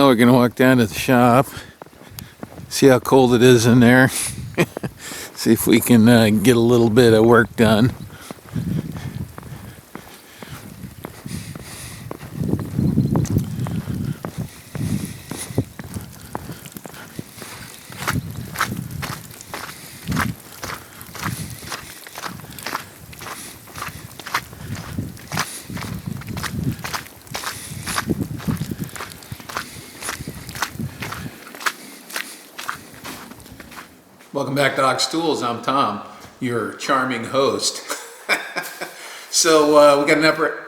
We're going to walk down to the shop, see how cold it is in there, see if we can get a little bit of work done. Welcome back to Ox Tools. I'm Tom, your charming host. So we got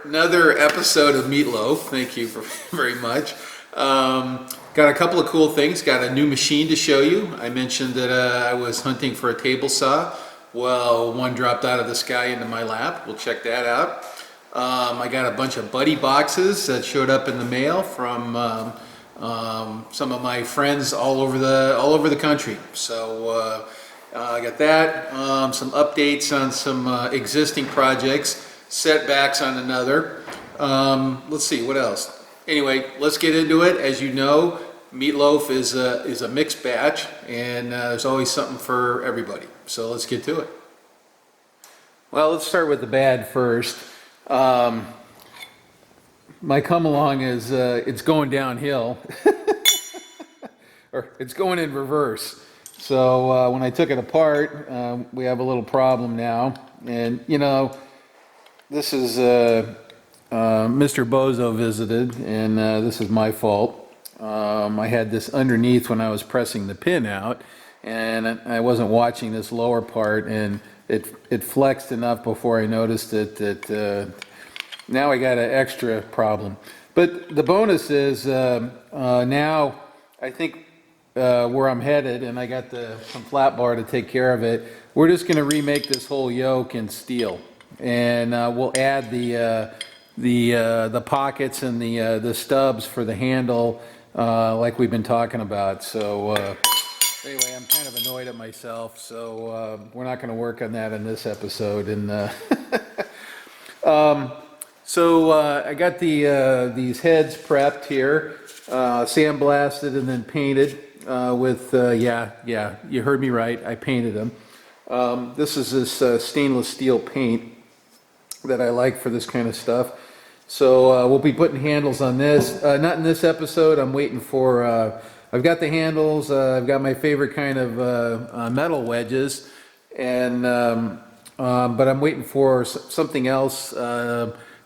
another episode of Meatloaf. Thank you very much. Got a couple of cool things. Got a new machine to show you. I mentioned that I was hunting for a table saw. Well, one dropped out of the sky into my lap. We'll check that out. I got a bunch of buddy boxes that showed up in the mail from some of my friends all over the country. So I got that. Some updates on some existing projects. Setbacks on another. Let's see what else. Anyway, let's get into it. As you know, Meatloaf is a mixed batch, and there's always something for everybody. So let's get to it. Well, let's start with the bad first. My come along is it's going downhill, or it's going in reverse. So when I took it apart, we have a little problem now, and you know, this is Mr. Bozo visited, and this is my fault. I had this underneath when I was pressing the pin out, and I wasn't watching this lower part, and it flexed enough before I noticed it that. Now I got an extra problem. But the bonus is now I think where I'm headed, and I got some flat bar to take care of it, we're just going to remake this whole yoke in steel. And we'll add the pockets and the stubs for the handle like we've been talking about. So anyway, I'm kind of annoyed at myself, so we're not going to work on that in this episode. And So I got these heads prepped here, sandblasted and then painted with, yeah, you heard me right, I painted them. This is this stainless steel paint that I like for this kind of stuff. So we'll be putting handles on this. Not in this episode, I'm waiting for, I've got the handles, I've got my favorite kind of metal wedges, and but I'm waiting for something else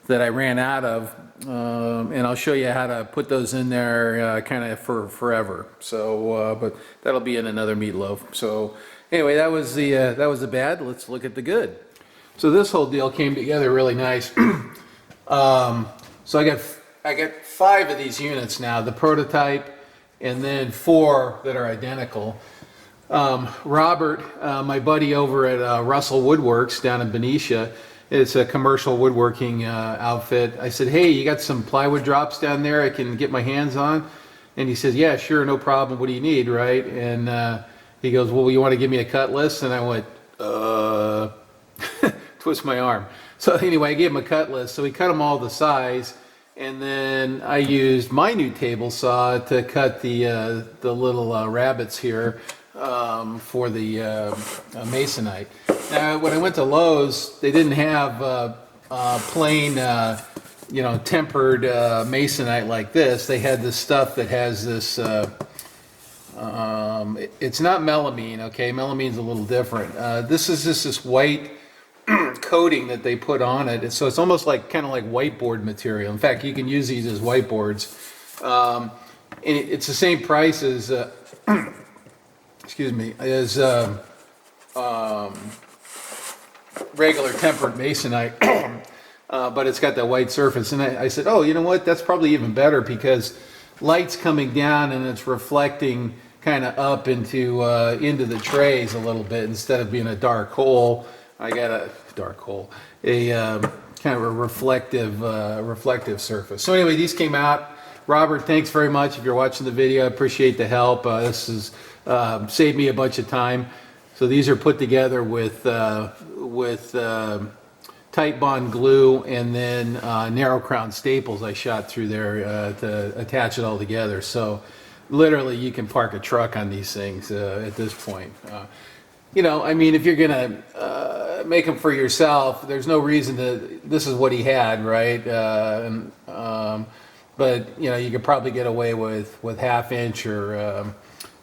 that I ran out of, and I'll show you how to put those in there kind of for forever. So, but that'll be in another Meatloaf. So anyway, that was the bad. Let's look at the good. So this whole deal came together really nice. So I got 5 of these units now, the prototype, and then 4 that are identical. Robert, my buddy over at Russell Woodworks down in Benicia, it's a commercial woodworking outfit. I said, hey, you got some plywood drops down there I can get my hands on? And he says, yeah, sure, no problem. What do you need, right? And he goes, well, you want to give me a cut list? And I went, twist my arm. So anyway, I gave him a cut list. So he cut them all the size. And then I used my new table saw to cut the little rabbits here for the masonite. Now, when I went to Lowe's, they didn't have plain, tempered masonite like this. They had this stuff that has this. It's not melamine, okay? Melamine's a little different. This is just this white coating that they put on it. So it's almost like kind of like whiteboard material. In fact, you can use these as whiteboards. And it's the same price as. Excuse me, is regular tempered masonite, but it's got that white surface. And I said, oh, you know what, that's probably even better because light's coming down and it's reflecting kind of up into the trays a little bit. Instead of being a dark hole, I got a dark hole, a kind of a reflective surface. So anyway, these came out. Robert, thanks very much if you're watching the video. I appreciate the help. This has saved me a bunch of time. So these are put together with tight bond glue and then narrow crown staples I shot through there to attach it all together. So literally you can park a truck on these things at this point. You know, I mean, if you're gonna make them for yourself, there's no reason to, this is what he had, right? But you know, you could probably get away with 1/2 inch or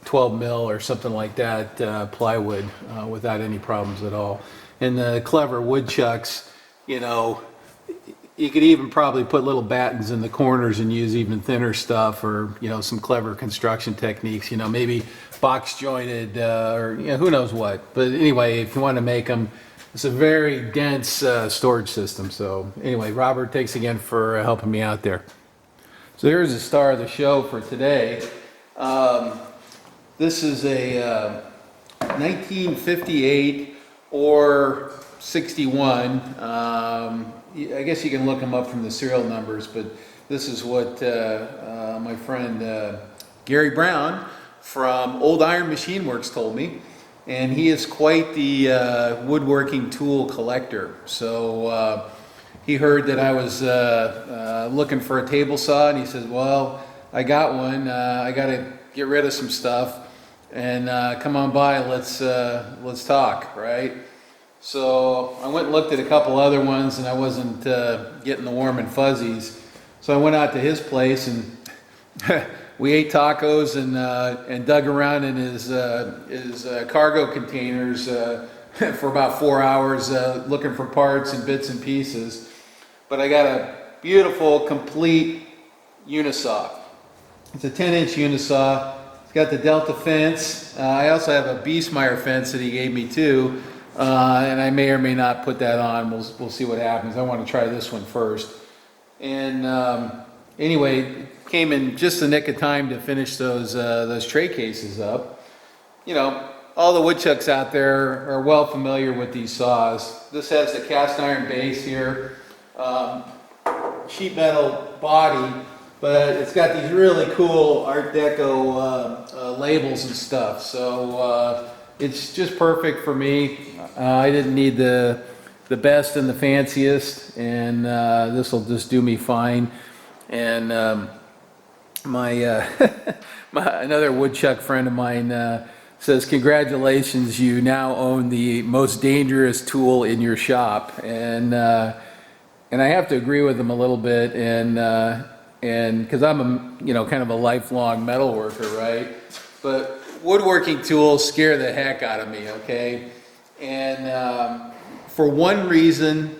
12 mil or something like that plywood without any problems at all. And the clever woodchucks, you know, you could even probably put little battens in the corners and use even thinner stuff, or you know, some clever construction techniques, you know, maybe box jointed or you know, who knows what. But anyway, if you want to make them, it's a very dense storage system. So anyway, Robert, thanks again for helping me out there. So here's the star of the show for today. This is a 1958 or 61. I guess you can look them up from the serial numbers, but this is what my friend Gary Brown from Old Iron Machine Works told me. And he is quite the woodworking tool collector. So he heard that I was looking for a table saw, and he says, well, I got one. I got to get rid of some stuff, and come on by, let's talk, right? So I went and looked at a couple other ones, and I wasn't getting the warm and fuzzies. So I went out to his place, and we ate tacos and dug around in his cargo containers for about 4 hours looking for parts and bits and pieces. But I got a beautiful, complete Unisaw. It's a 10-inch Unisaw. It's got the Delta fence. I also have a Biesmeyer fence that he gave me too, and I may or may not put that on. We'll see what happens. I want to try this one first. And anyway, came in just the nick of time to finish those tray cases up. You know, all the woodchucks out there are well familiar with these saws. This has the cast iron base here, sheet metal body, but it's got these really cool Art Deco labels and stuff. So it's just perfect for me. I didn't need the best and the fanciest, and this will just do me fine. And my another woodchuck friend of mine says, congratulations, you now own the most dangerous tool in your shop. And I have to agree with him a little bit, and because I'm a kind of a lifelong metal worker, right? But woodworking tools scare the heck out of me, okay? And for one reason,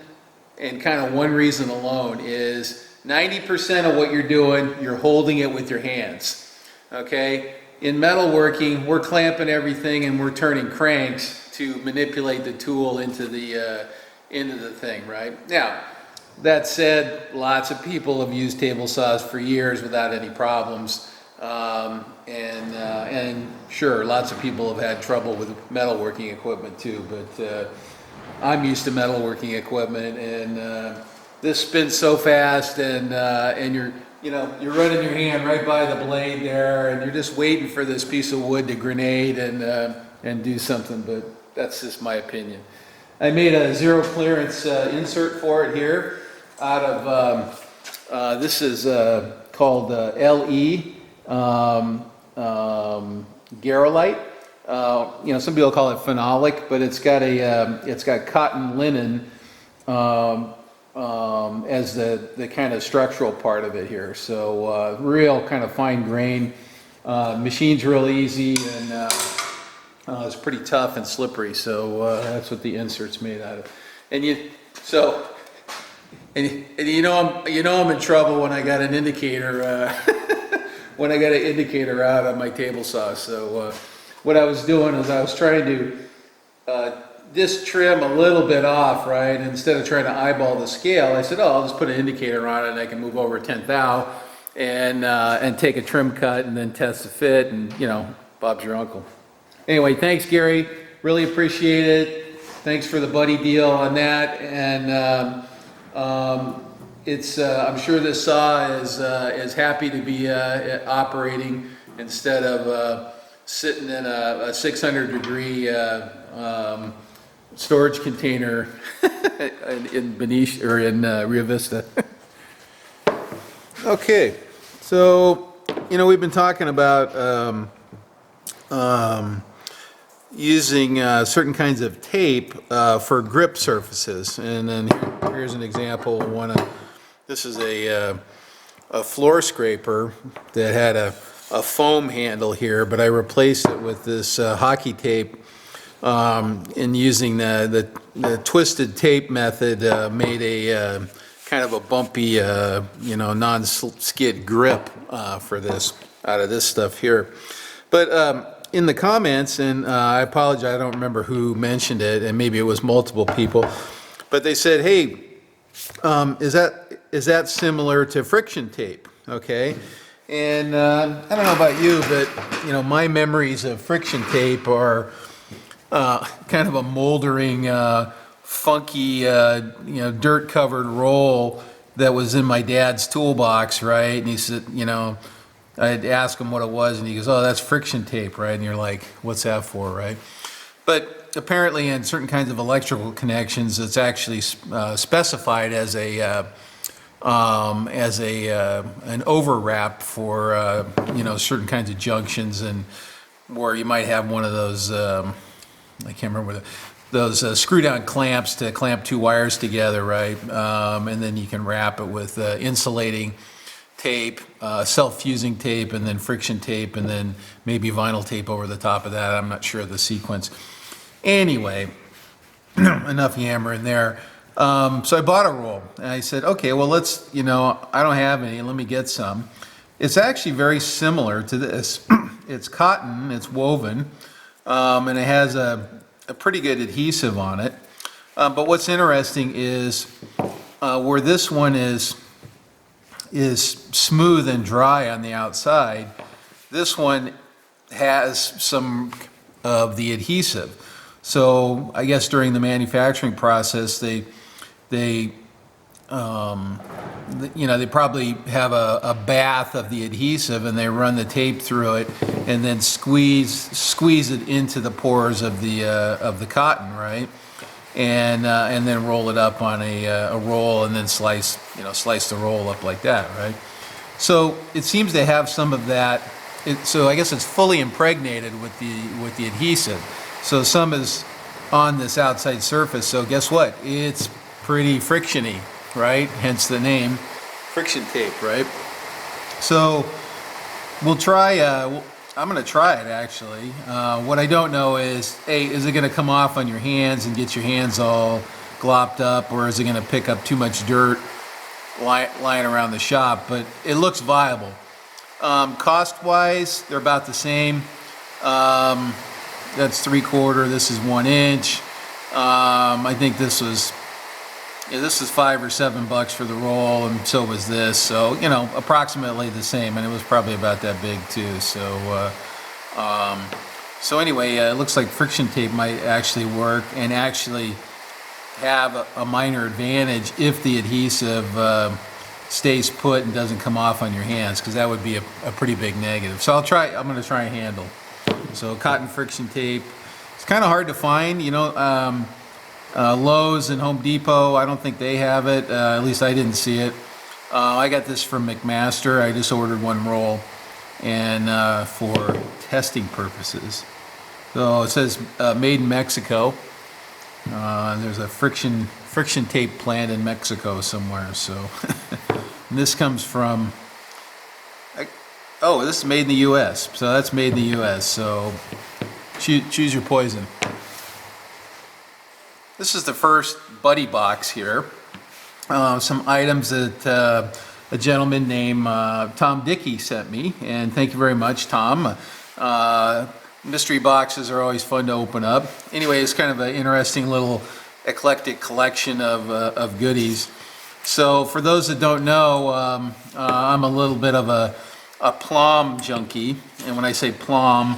and kind of one reason alone, is 90% of what you're doing, you're holding it with your hands, okay? In metalworking, we're clamping everything and we're turning cranks to manipulate the tool into the thing, right? Now, that said, lots of people have used table saws for years without any problems, and sure, lots of people have had trouble with metalworking equipment too. But I'm used to metalworking equipment, and this spins so fast, and you're running your hand right by the blade there, and you're just waiting for this piece of wood to grenade and do something. But that's just my opinion. I made a zero clearance insert for it here out of this is called LE Garolite. Some people call it phenolic, but it's got cotton linen as the kind of structural part of it here. So real kind of fine grain. Machine's real easy, and it's pretty tough and slippery. So that's what the insert's made out of. And you know I'm in trouble when I got an indicator out on my table saw. So what I was doing is I was trying to just trim a little bit off, right? And instead of trying to eyeball the scale, I said, oh, I'll just put an indicator on it and I can move over 10 thou and take a trim cut and then test the fit, and Bob's your uncle. Anyway, thanks, Gary. Really appreciate it. Thanks for the buddy deal on that. And I'm sure this saw is happy to be operating instead of sitting in a 600 degree storage container in Benicia, or in Rio Vista. Okay, so, you know, we've been talking about using certain kinds of tape for grip surfaces. And then here's an example of one of, this is a floor scraper that had a foam handle here, but I replaced it with this hockey tape. And using the twisted tape method made a kind of a bumpy, you know, non-skid grip for this, out of this stuff here. But in the comments, and I apologize, I don't remember who mentioned it, and maybe it was multiple people, but they said, hey, is that similar to friction tape? Okay. And I don't know about you, but, you know, my memories of friction tape are kind of a moldering, funky, you know, dirt-covered roll that was in my dad's toolbox, right? And he said, you know, I'd ask him what it was, and he goes, oh, that's friction tape, right? And you're like, what's that for, right? But apparently in certain kinds of electrical connections, it's actually specified as an overwrap for, you know, certain kinds of junctions, and where you might have one of those, I can't remember those screw-down clamps to clamp two wires together, right? And then you can wrap it with insulating tape, self-fusing tape, and then friction tape, and then maybe vinyl tape over the top of that. I'm not sure of the sequence. Anyway, enough yammering there. So I bought a roll, and I said, okay, well, let's, you know, I don't have any, let me get some. It's actually very similar to this. It's cotton, it's woven, and it has a pretty good adhesive on it. But what's interesting is where this one is smooth and dry on the outside, this one has some of the adhesive. So I guess during the manufacturing process, they you know, they probably have a bath of the adhesive, and they run the tape through it, and then squeeze it into the pores of the cotton, right? And then roll it up on a roll, and then slice the roll up like that, right? So it seems to have some of that. So I guess it's fully impregnated with the adhesive. So some is on this outside surface. So guess what? It's pretty frictiony, right? Hence the name, friction tape, right? So we'll try. I'm going to try it actually. What I don't know is, hey, is it going to come off on your hands and get your hands all glopped up, or is it going to pick up too much dirt lying around the shop? But it looks viable. Cost-wise, they're about the same. That's 3/4. This is 1 inch. I think this was $5 or $7 for the roll, and so was this. So, you know, approximately the same, and it was probably about that big too. So, so anyway, it looks like friction tape might actually work, and actually have a minor advantage if the adhesive stays put and doesn't come off on your hands, because that would be a pretty big negative. So I'm going to try a handle. So cotton friction tape. It's kind of hard to find, you know. Lowe's and Home Depot, I don't think they have it. At least I didn't see it. I got this from McMaster. I just ordered one roll, and for testing purposes. So it says made in Mexico. There's a friction tape plant in Mexico somewhere. So and this comes from. Oh, this is made in the U.S. So that's made in the U.S. So choose your poison. This is the first buddy box here. Some items that a gentleman named Tom Dickey sent me, and thank you very much, Tom. Mystery boxes are always fun to open up. Anyway, it's kind of an interesting little eclectic collection of goodies. So for those that don't know, I'm a little bit of a Plomb junkie, and when I say Plomb,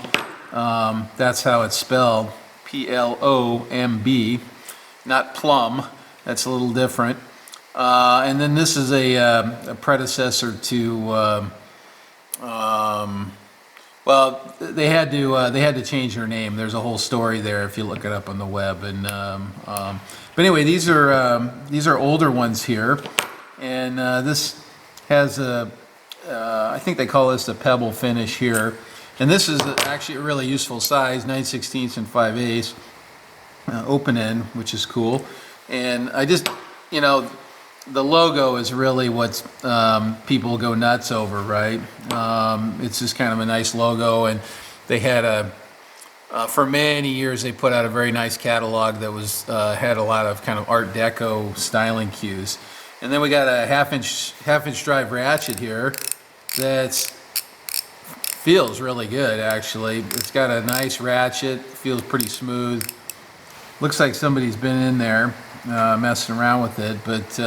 that's how it's spelled, Plomb, not plum. That's a little different. And then this is a predecessor to Well, they had to change their name. There's a whole story there if you look it up on the web. And but anyway, these are older ones here, and this has a I think they call this a pebble finish here, and this is actually a really useful size, 9/16 and 5/8 open end, which is cool. And I just, you know, the logo is really what people go nuts over, right? It's just kind of a nice logo, and they had for many years they put out a very nice catalog that was had a lot of kind of Art Deco styling cues. And then we got a half inch drive ratchet here that feels really good actually. It's got a nice ratchet, feels pretty smooth. Looks like somebody's been in there messing around with it, but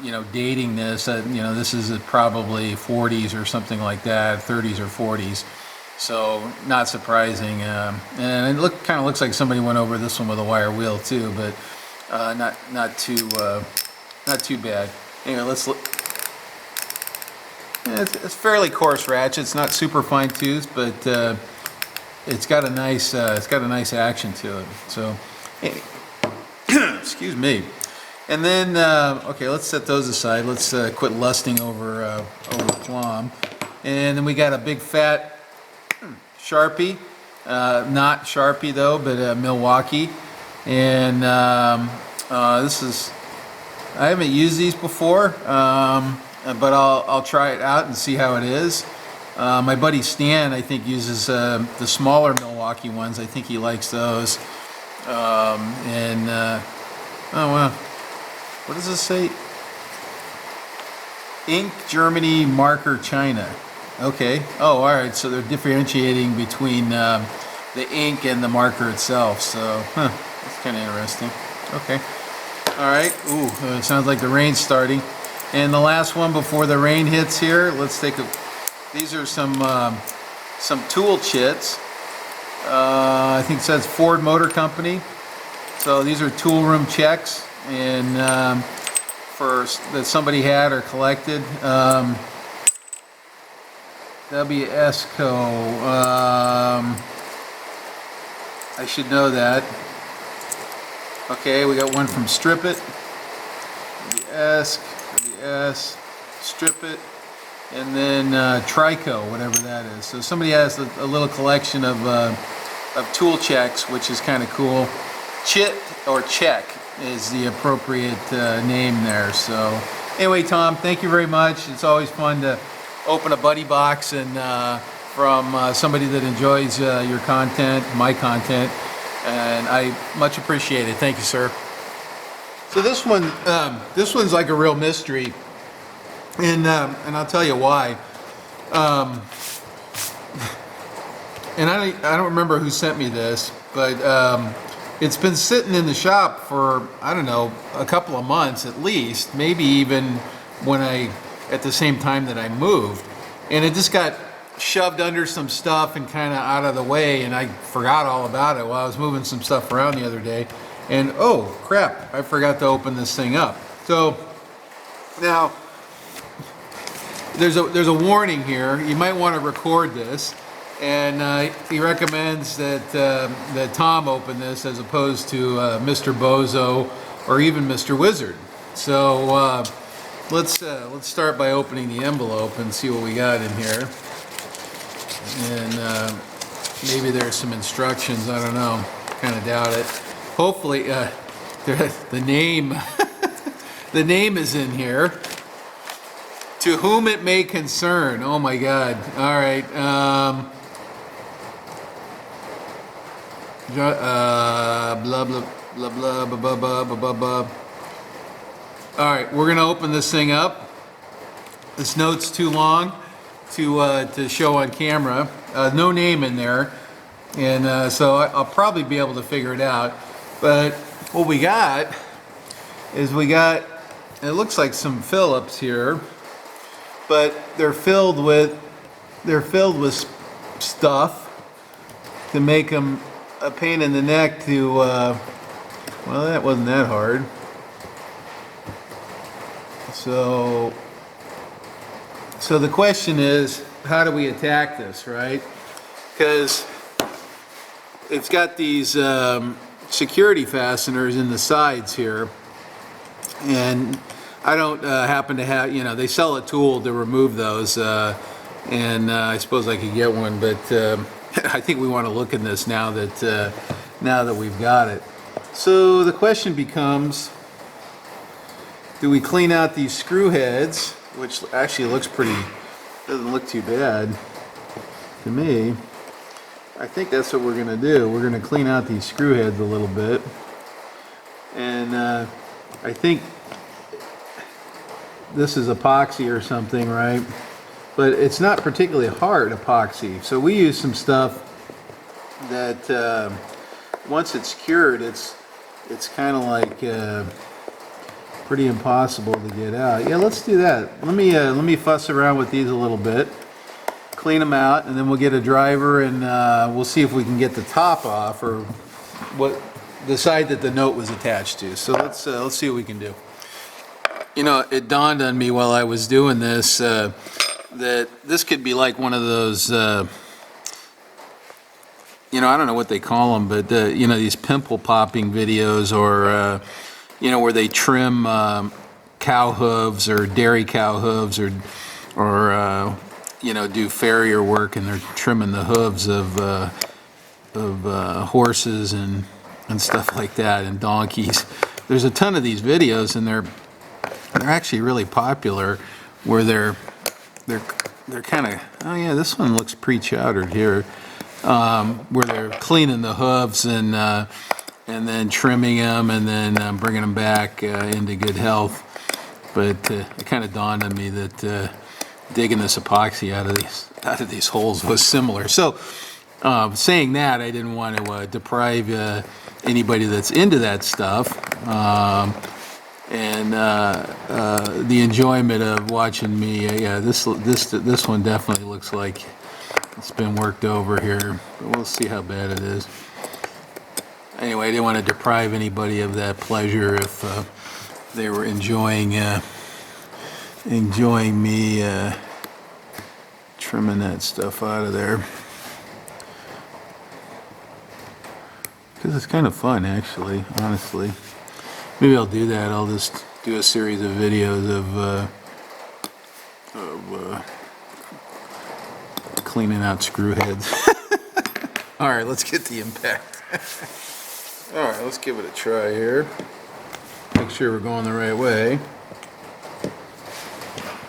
you know, dating this, you know, this is probably 40s or something like that, 30s or 40s. So not surprising, and it kind of looks like somebody went over this one with a wire wheel too, but not too bad. Anyway, let's look. Yeah, it's fairly coarse ratchet. It's not super fine tooth, but it's got a nice action to it. So, excuse me. And then okay, let's set those aside. Let's quit lusting over Plomb. And then we got a big fat Sharpie, not Sharpie though, but Milwaukee. And this is, I haven't used these before, but I'll try it out and see how it is. My buddy Stan, I think, uses the smaller Milwaukee ones. I think he likes those. Oh wow, what does this say? Ink Germany, marker China. Okay. Oh, all right. So they're differentiating between the ink and the marker itself. So, that's kind of interesting. Okay. All right. Ooh, it sounds like the rain's starting. And the last one before the rain hits here. Let's take a. These are some tool chits. I think it says Ford Motor Company. So these are tool room checks, and that somebody had or collected. WSCO, I should know that. Okay, we got one from Strip It, WS, Strip It, and then Trico, whatever that is. So somebody has a little collection of tool checks, which is kind of cool. Chit or check is the appropriate name there. So anyway, Tom, thank you very much. It's always fun to open a buddy box and from somebody that enjoys your content, my content, and I much appreciate it. Thank you, sir. So this one's like a real mystery, and I'll tell you why. And I don't remember who sent me this, but it's been sitting in the shop for, I don't know, a couple of months at least, maybe even at the same time that I moved, and it just got shoved under some stuff and kind of out of the way, and I forgot all about it while I was moving some stuff around the other day, and oh crap, I forgot to open this thing up. So now there's a warning here. You might want to record this, and he recommends that Tom open this as opposed to Mr. Bozo or even Mr. Wizard. So let's start by opening the envelope and see what we got in here. And maybe there's some instructions. I don't know. Kind of doubt it. Hopefully, the name the name is in here. To whom it may concern. Oh my God. All right. Blah blah blah blah blah blah blah blah blah. All right, we're gonna open this thing up. This note's too long to show on camera. No name in there, and so I'll probably be able to figure it out. But what we got is it looks like some Phillips here, but they're filled with stuff to make them a pain in the neck to. Well, that wasn't that hard. So the question is, how do we attack this, right? Because it's got these security fasteners in the sides here, and I don't happen to have, you know, they sell a tool to remove those, and I suppose I could get one, but I think we want to look in this now that we've got it. So the question becomes, do we clean out these screw heads, which actually looks pretty, doesn't look too bad to me. I think that's what we're going to do. We're going to clean out these screw heads a little bit. And I think this is epoxy or something, right? But it's not particularly hard epoxy. So we use some stuff that once it's cured, it's kind of like pretty impossible to get out. Yeah, let's do that. Let me fuss around with these a little bit, clean them out, and then we'll get a driver and we'll see if we can get the top off, or what the side that the note was attached to. So let's see what we can do. You know, it dawned on me while I was doing this that this could be like one of those, you know, I don't know what they call them, but you know, these pimple popping videos, or you know, where they trim cow hooves or dairy cow hooves, or you know, do farrier work and they're trimming the hooves of horses and stuff like that, and donkeys. There's a ton of these videos, and they're actually really popular, where they're kind of, oh yeah, this one looks pre-chowdered here, where they're cleaning the hooves and then trimming them, and then bringing them back into good health. But it kind of dawned on me that digging this epoxy out of these holes was similar. So saying that, I didn't want to deprive anybody that's into that stuff and the enjoyment of watching me. Yeah, this one definitely looks like it's been worked over here, but we'll see how bad it is. Anyway, I didn't want to deprive anybody of that pleasure if they were enjoying me trimming that stuff out of there. Because it's kind of fun, actually, honestly. Maybe I'll do that. I'll just do a series of videos of cleaning out screw heads. All right, let's get the impact. All right, let's give it a try here. Make sure we're going the right way.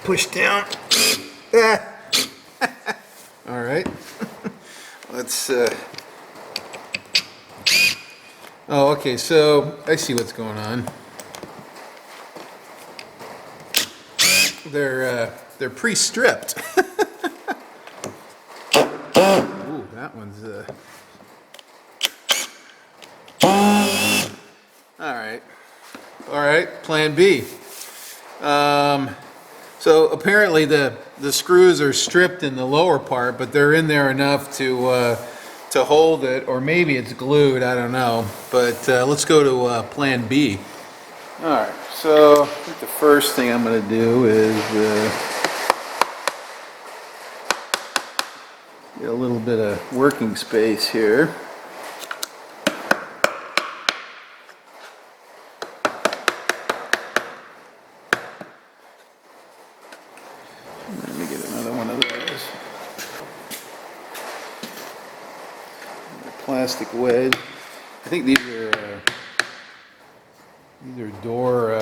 Push down. All right. Let's. Oh, okay. So I see what's going on. They're pre-stripped. Ooh, that one's. All right. Plan B. So apparently the screws are stripped in the lower part, but they're in there enough to hold it, or maybe it's glued, I don't know. But let's go to Plan B. All right, so I think the first thing I'm going to do is get a little bit of working space here. Let me get another one of those. Plastic wedge. I think these are door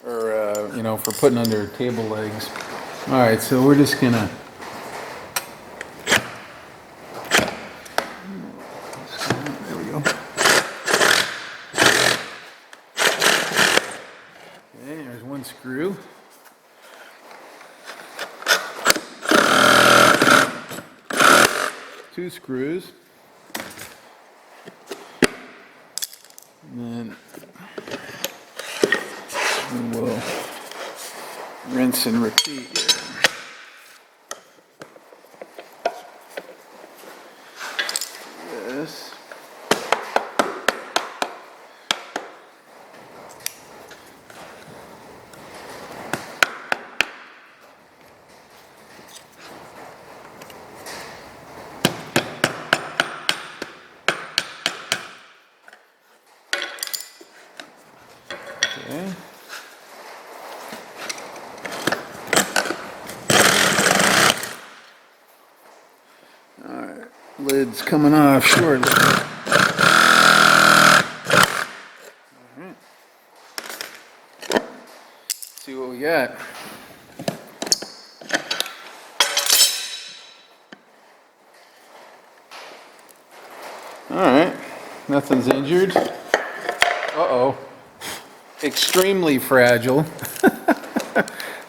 or you know, for putting under table legs. All right, so we're just gonna. There we go. Okay, there's one screw. Two screws, and then we'll rinse and repeat here. This. Okay. Alright, lid's coming off shortly. Alright. See what we got. Alright, nothing's injured. Uh-oh. Extremely fragile.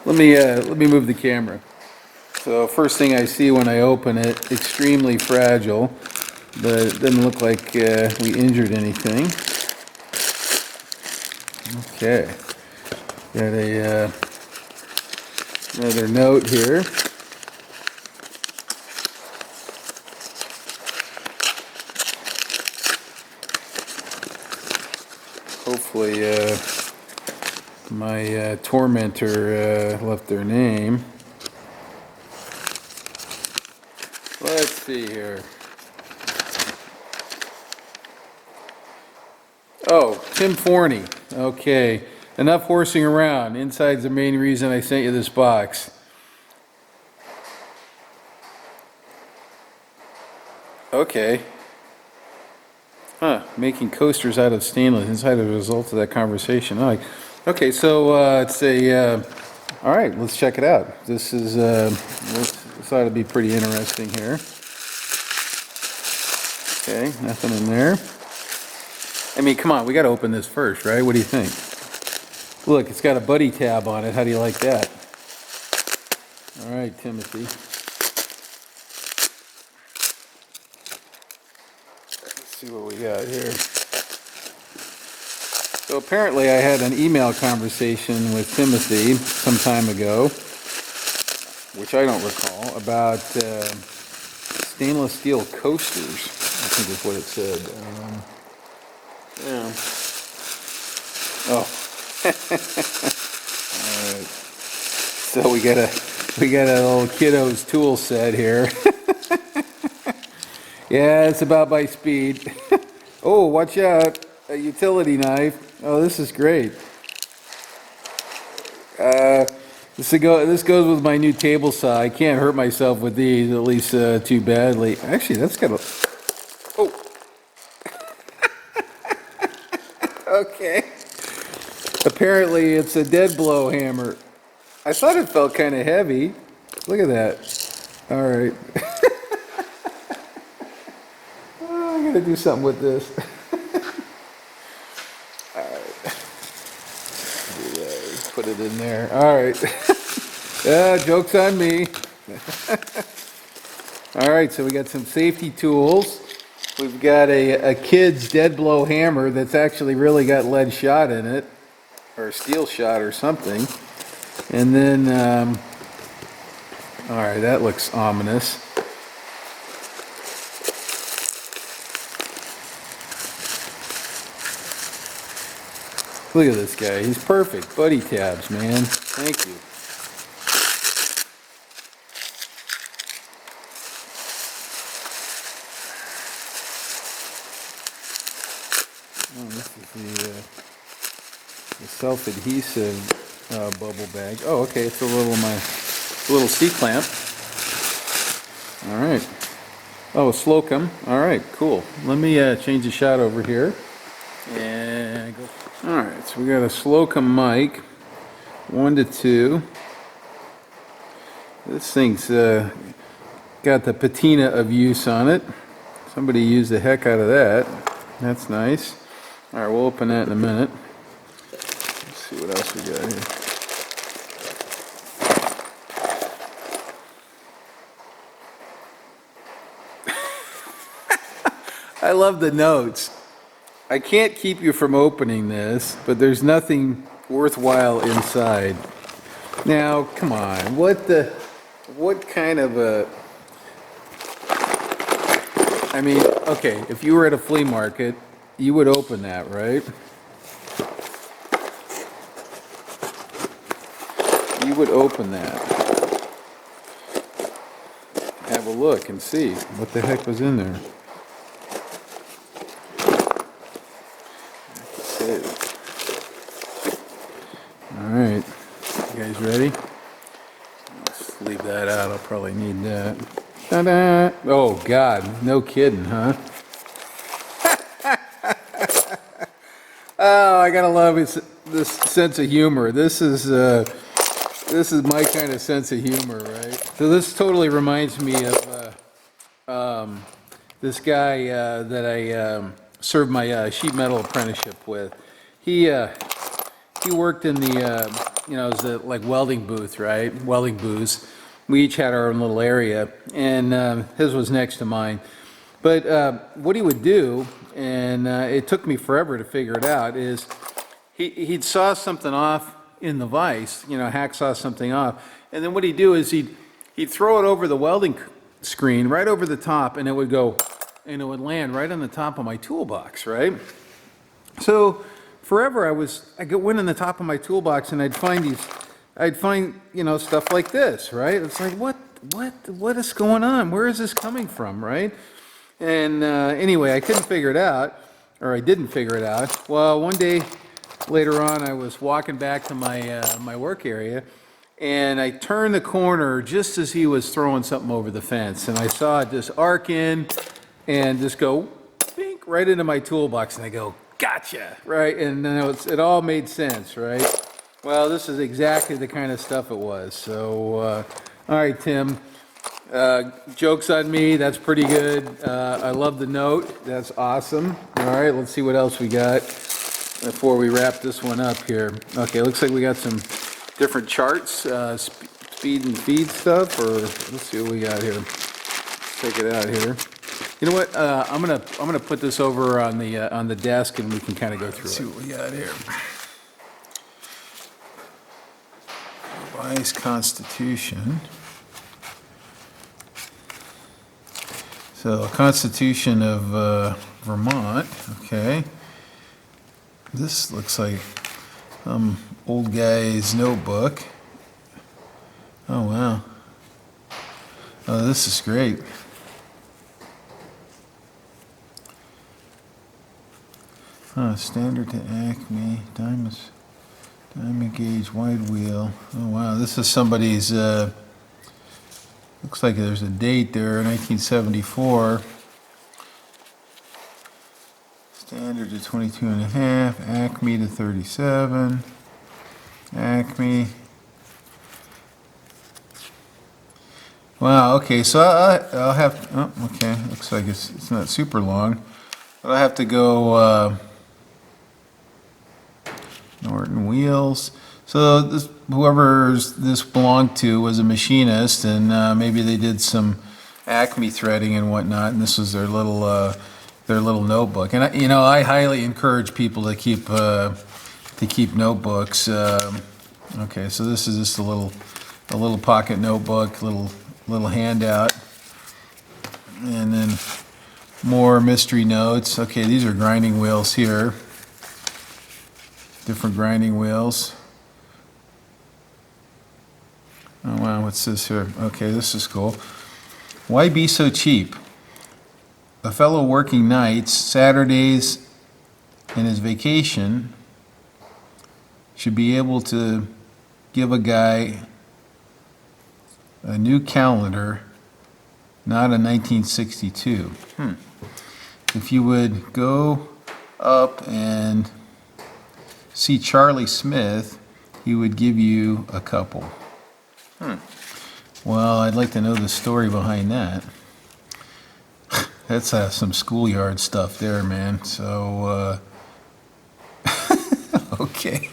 Let me move the camera. So first thing I see when I open it, extremely fragile, but it doesn't look like we injured anything. Okay, got a another note here. Hopefully my tormentor left their name. Let's see here. Oh, Tim Forney. Okay. Enough horsing around. Inside's the main reason I sent you this box. Okay. Huh. Making coasters out of stainless inside as a result of that conversation. Oh, okay, so it's a... all right, let's check it out. This is... this ought to be pretty interesting here. Okay, nothing in there. I mean, come on, we got to open this first, right? What do you think? Look, it's got a buddy tab on it. How do you like that? All right, Timothy. Let's see what we got here. So apparently I had an email conversation with Timothy some time ago, which I don't recall, about stainless steel coasters, I think is what it said. Yeah. Oh. All right. So we got a little kiddo's tool set here. Yeah, it's about my speed. Oh, watch out. A utility knife. Oh, this is great. This goes with my new table saw. I can't hurt myself with these, at least too badly. Actually, that's got a... Oh. Okay. Apparently, it's a dead blow hammer. I thought it felt kind of heavy. Look at that. All right. Oh, I gotta do something with this. All right. Put it in there. All right. Yeah, joke's on me. All right, so we got some safety tools. We've got a kid's dead blow hammer that's actually really got lead shot in it, or steel shot or something. And then, all right, that looks ominous. Look at this guy. He's perfect. Buddy tabs, man. Thank you. Oh, this is the self-adhesive bubble bag. Oh, okay. It's a little C-clamp. All right. Oh, Slocum. All right, cool. Let me change the shot over here. And go. All right, so we got a Slocum mic, 1 to 2. This thing's got the patina of use on it. Somebody used the heck out of that. That's nice. All right, we'll open that in a minute. Let's see what else we got here. I love the notes. I can't keep you from opening this, but there's nothing worthwhile inside. Now, come on, what kind of a... I mean, okay, if you were at a flea market, you would open that, right? You would open that. Have a look and see what the heck was in there. probably need that. Ta-da! Oh God, no kidding, huh? Oh, I gotta love this sense of humor. This is my kind of sense of humor, right? So this totally reminds me of this guy that I served my sheet metal apprenticeship with. He worked in the it was the like welding booth, right? Welding booths. We each had our own little area, and his was next to mine. But what he would do, and it took me forever to figure it out, is he'd saw something off in the vise, hacksaw something off, and then what he'd do is he'd throw it over the welding screen, right over the top, and it would go, and it would land right on the top of my toolbox, right? So forever I went in the top of my toolbox, and I'd find stuff like this, right? It's like, what is going on? Where is this coming from, right? And anyway, I couldn't figure it out, or I didn't figure it out. Well, one day later on, I was walking back to my work area, and I turned the corner just as he was throwing something over the fence, and I saw it just arc in and just go bink, right into my toolbox, and I go, gotcha, right? And then it all made sense, right? Well, this is exactly the kind of stuff it was. So, all right, Tim. Joke's on me, that's pretty good. I love the note, that's awesome. All right, let's see what else we got before we wrap this one up here. Okay, looks like we got some different charts, speed and feed stuff, or let's see what we got here. Let's take it out here. You know what, I'm gonna put this over on the desk, and we can kind of go through it. Let's see what we got here. Revised Constitution. So, Constitution of Vermont, okay. This looks like some old guy's notebook. Oh, wow. Oh, this is great. Standard to Acme, diamond gauge, wide wheel. Oh, wow, this is somebody's... Looks like there's a date there, 1974. Standard to 22 and a half, Acme to 37, Acme. Wow, okay, so I'll have, oh, okay, looks like it's not super long, but I have to go Norton wheels. So whoever this belonged to was a machinist, and maybe they did some Acme threading and whatnot, and this was their little notebook. And I highly encourage people to keep notebooks. Okay, so this is just a little pocket notebook, little handout, and then more mystery notes. Okay, these are grinding wheels here. Different grinding wheels. Oh wow, what's this here? Okay, this is cool. Why be so cheap? A fellow working nights, Saturdays, and his vacation should be able to give a guy a new calendar, not a 1962. If you would go up and see Charlie Smith, he would give you a couple. Well, I'd like to know the story behind that. That's some schoolyard stuff there, man. So, okay.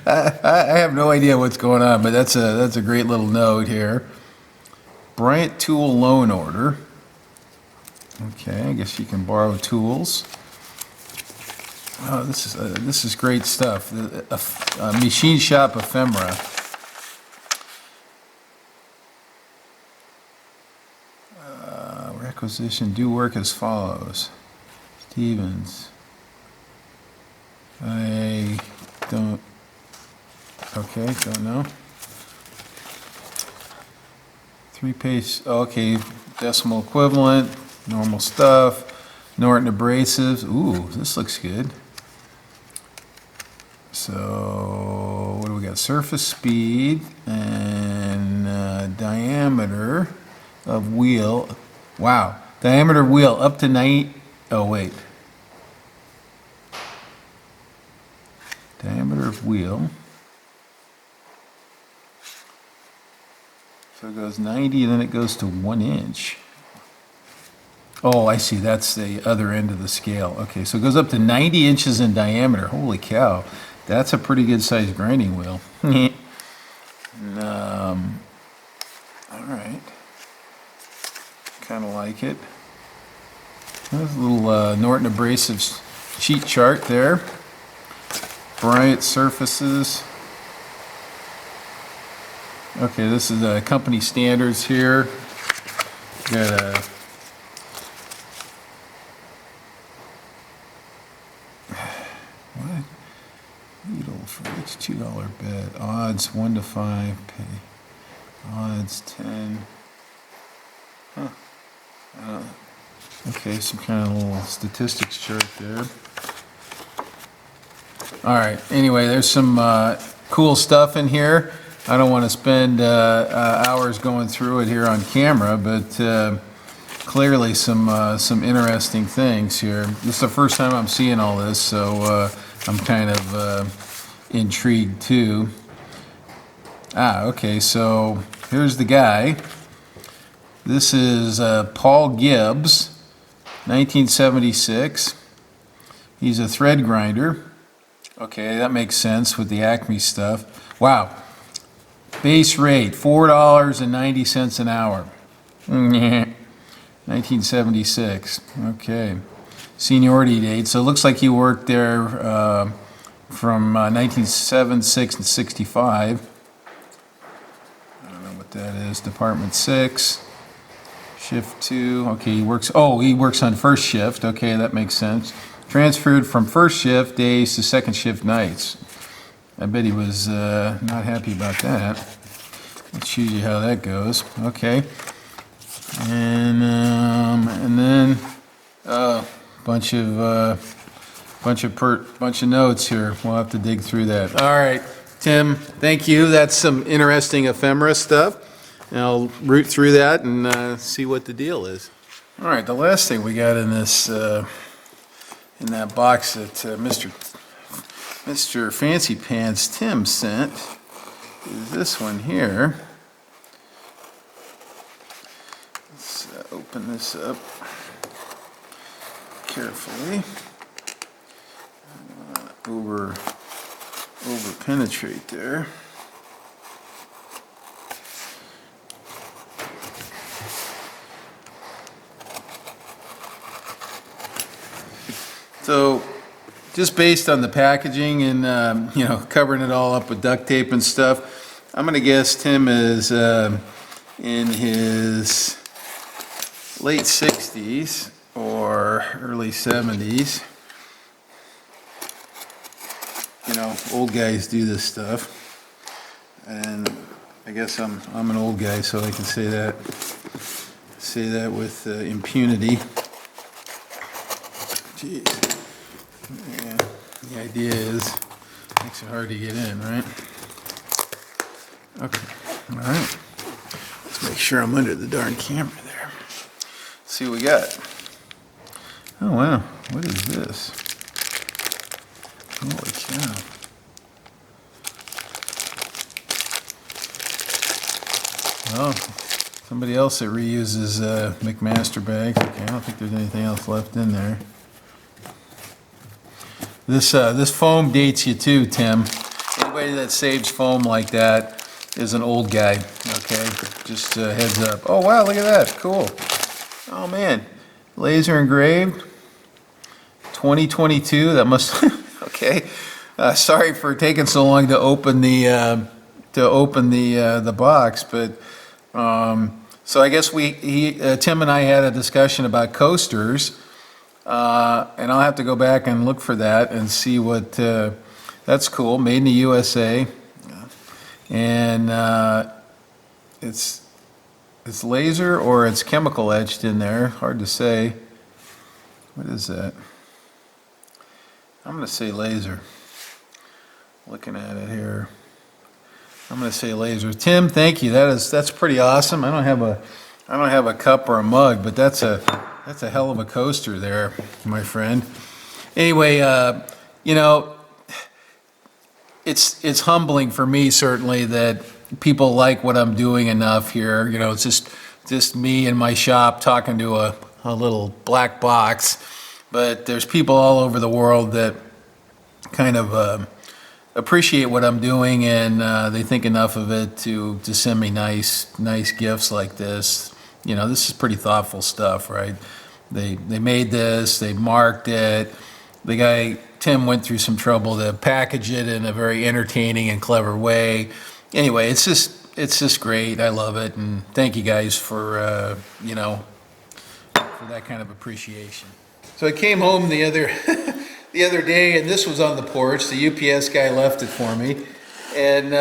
I have no idea what's going on, but that's a great little note here. Bryant tool loan order. Okay, I guess you can borrow tools. Oh, this is great stuff. A machine shop ephemera. Requisition, do work as follows. Stevens. I don't. Okay, don't know. 3-page. Okay, decimal equivalent. Normal stuff. Norton abrasives. Ooh, this looks good. So, what do we got? Surface speed and diameter of wheel. Wow, diameter of wheel up to 9. Oh wait, diameter of wheel. So it goes 90, and then it goes to 1 inch. Oh, I see. That's the other end of the scale. Okay, so it goes up to 90 inches in diameter. Holy cow. That's a pretty good sized grinding wheel. All right. Kind of like it. There's a little Norton abrasive sheet chart there. Bryant surfaces. Okay, this is company standards here. Got a what? Needle for each $2 bet. Odds 1 to 5. Pay. Odds 10. Huh. Okay, some kind of little statistics chart there. All right. Anyway, there's some cool stuff in here. I don't want to spend hours going through it here on camera, but clearly some interesting things here. This is the first time I'm seeing all this, so I'm kind of intrigued too. Okay, so here's the guy. This is Paul Gibbs, 1976. He's a thread grinder. Okay, that makes sense with the Acme stuff. Wow. Base rate, $4.90 an hour. 1976. Okay. Seniority date. So it looks like he worked there from 1976 to 65. I don't know what that is. Department 6. Shift 2. Okay, he works on first shift. Okay, that makes sense. Transferred from first shift days to second shift nights. I bet he was not happy about that. Let's show you how that goes. Okay. And then bunch of notes here. We'll have to dig through that. All right, Tim, thank you. That's some interesting ephemera stuff. And I'll root through that and see what the deal is. All right, the last thing we got in this in that box that Mr. Fancy Pants Tim sent is this one here. Let's open this up carefully. Over penetrate there. So, just based on the packaging and covering it all up with duct tape and stuff, I'm gonna guess Tim is in his late 60s or early 70s. You know, old guys do this stuff, and I guess I'm an old guy, so I can say that with impunity. Jeez. Yeah, the idea is, makes it hard to get in, right? Okay, all right. Let's make sure I'm under the darn camera there. Let's see what we got. Oh wow, what is this? Holy cow. Oh, somebody else that reuses McMaster bags. Okay, I don't think there's anything else left in there. This foam dates you too, Tim. Anybody that saves foam like that is an old guy, okay? Just heads up. Oh wow, look at that, cool. Oh man, laser engraved, 2022, that must, okay. Sorry for taking so long to open the box, but so I guess Tim and I had a discussion about coasters. And I'll have to go back and look for that and see what, that's cool, made in the USA. And it's laser or it's chemical etched in there, hard to say. What is that? I'm gonna say laser. Looking at it here. I'm gonna say laser. Tim, thank you. That's pretty awesome. I don't have a cup or a mug, but that's a hell of a coaster there, my friend. Anyway, you know, it's humbling for me certainly that people like what I'm doing enough here. You know, it's just me in my shop talking to a little black box, but there's people all over the world that kind of appreciate what I'm doing, and they think enough of it to send me nice gifts like this. You know, this is pretty thoughtful stuff, right? They made this, they marked it. The guy Tim went through some trouble to package it in a very entertaining and clever way. Anyway, it's just great. I love it, and thank you guys for you know, for that kind of appreciation. So I came home the other the other day, and this was on the porch. The UPS guy left it for me, and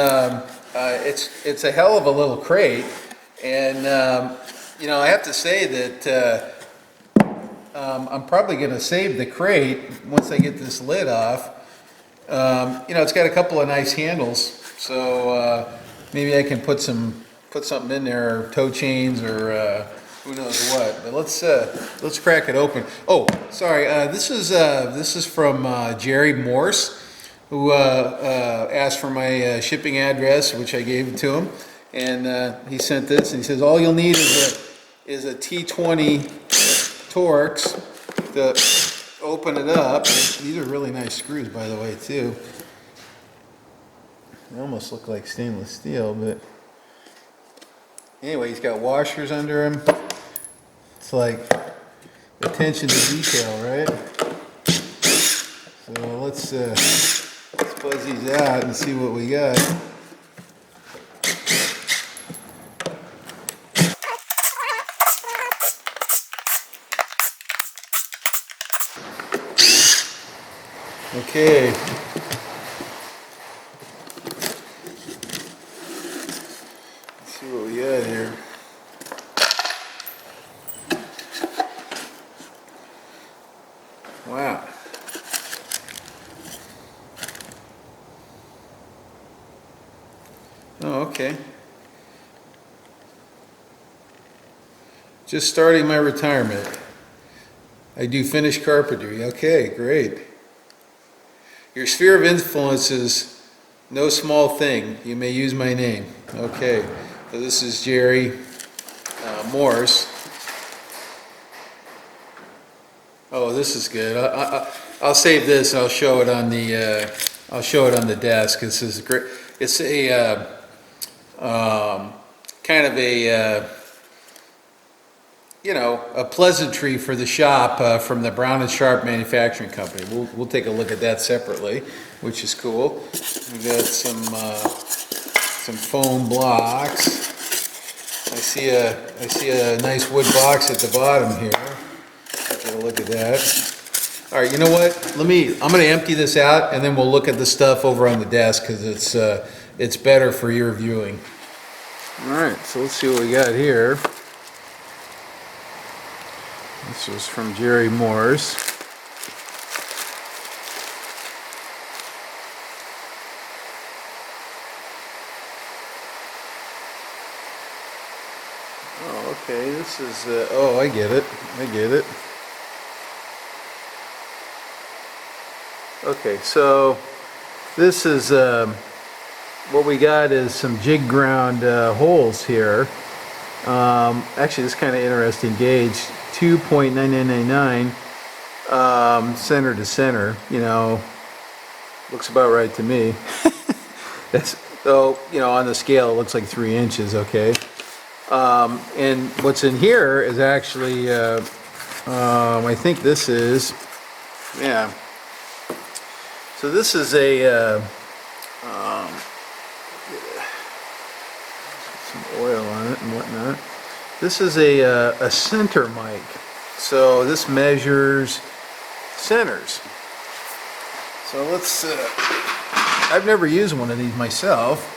it's a hell of a little crate. And you know, I have to say that I'm probably going to save the crate once I get this lid off. You know, it's got a couple of nice handles, so maybe I can put something in there, or toe chains, or who knows what. But let's crack it open. Oh, sorry. This is from Jerry Morse, who asked for my shipping address, which I gave to him, and he sent this. And he says all you'll need is a T20 Torx to open it up. These are really nice screws, by the way, too. They almost look like stainless steel, but anyway, he's got washers under him. It's like attention to detail, right? So let's buzz these out and see what we got. Okay. Let's see what we got here. Wow. Oh, okay. Just starting my retirement. I do finished carpentry. Okay, great. Your sphere of influence is no small thing. You may use my name. Okay. So this is Jerry Morse. Oh, this is good. I'll save this. I'll show it on the. I'll show it on the desk. This is great. It's a kind of a you know, a pleasantry for the shop from the Brown and Sharp Manufacturing Company. We'll take a look at that separately, which is cool. We got some foam blocks. I see a nice wood box at the bottom here. Take a look at that. All right, you know what? I'm going to empty this out, and then we'll look at the stuff over on the desk because it's better for your viewing. All right, so let's see what we got here. This was from Jerry Morse. Oh, okay. This is. Oh, I get it. I get it. Okay, so this is what we got is some jig ground holes here. Actually, this is kind of interesting gauge. 2.9999 center to center, you know, looks about right to me. That's, so, you know, on the scale it looks like 3 inches, okay. And what's in here is actually, I think this is, yeah. So this is a, some oil on it and whatnot. This is a center mic, so this measures centers. So let's, I've never used one of these myself.